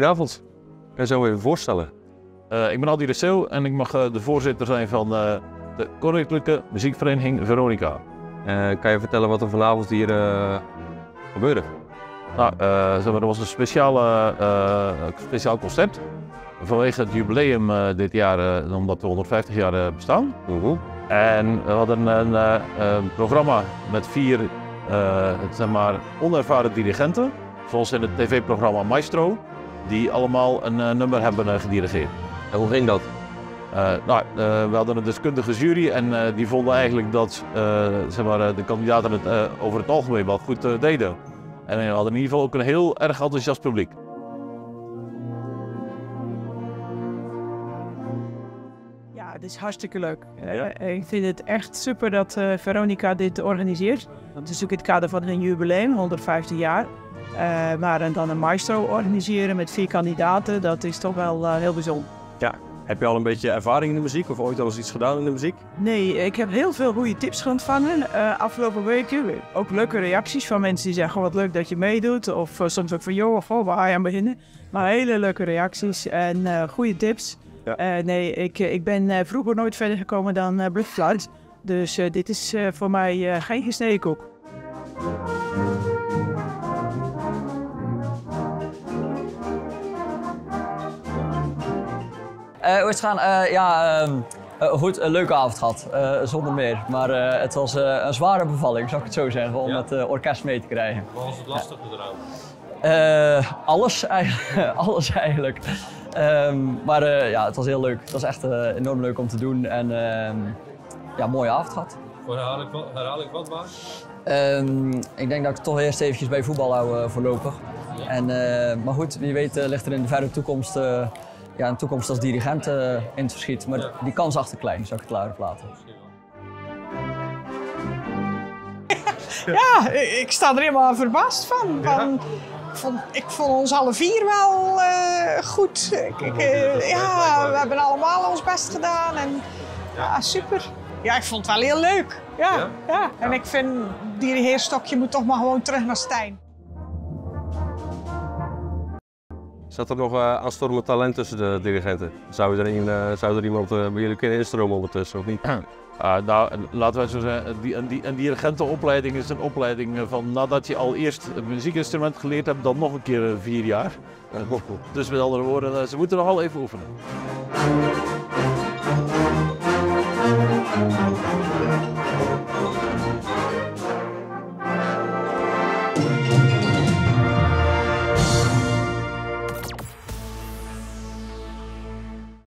Goedenavond. Kan je zo even voorstellen? Ik ben Aldi de Seeuw en ik mag de voorzitter zijn van de Koninklijke Muziekvereniging Veronica. Kan je vertellen wat er vanavond hier gebeurde? Nou, er was een speciaal concert vanwege het jubileum dit jaar, omdat we 150 jaar bestaan. En we hadden een programma met 4 onervaren dirigenten, zoals in het tv-programma Maestro, die allemaal een nummer hebben gedirigeerd. En hoe ging dat? We hadden een deskundige jury en die vonden eigenlijk dat de kandidaten het over het algemeen wel goed deden. En we hadden in ieder geval ook een heel erg enthousiast publiek. Ja, het is hartstikke leuk. Ik vind het echt super dat Veronica dit organiseert. Het is natuurlijk in het kader van hun jubileum, 150 jaar. Maar dan een maestro organiseren met 4 kandidaten, dat is toch wel heel bijzonder. Ja. Heb je al een beetje ervaring in de muziek of ooit al eens iets gedaan in de muziek? Nee, ik heb heel veel goede tips ontvangen afgelopen weken. Ook leuke reacties van mensen die zeggen wat leuk dat je meedoet. Of soms ook van joh, waar ga je aan beginnen? Maar hele leuke reacties en goede tips. Ja. Ik ben vroeger nooit verder gekomen dan Bloedfluit. Dus dit is voor mij geen gesneden koek. Hoe is het gaan? Goed, een leuke avond gehad, zonder meer. Maar het was een zware bevalling, zou ik het zo zeggen, om het orkest mee te krijgen. Wat was het lastige eraan? Alles eigenlijk. Maar het was heel leuk. Het was echt enorm leuk om te doen en mooie avond gehad. Voor herhaling wat maar? Ik denk dat ik toch eerst eventjes bij voetbal hou voorlopig. Maar goed, wie weet ligt er in de verre toekomst een toekomst als dirigent in het verschiet, maar die kans achter klein, zou ik het laten laten. Ja, ik sta er helemaal verbaasd van. Ik vond ons alle 4 wel goed. We hebben allemaal ons best gedaan en ja, super. Ja, ik vond het wel heel leuk. Ja. En ik vind, dirigeerstokje moet toch maar gewoon terug naar Stijn. Zat er nog aanstormend talent tussen de dirigenten? Zou er iemand bij jullie kunnen instromen ondertussen, of niet? Laten we zo zeggen, een dirigentenopleiding is een opleiding van nadat je al eerst een muziekinstrument geleerd hebt, dan nog een keer 4 jaar. Dus met andere woorden, ze moeten nogal even oefenen.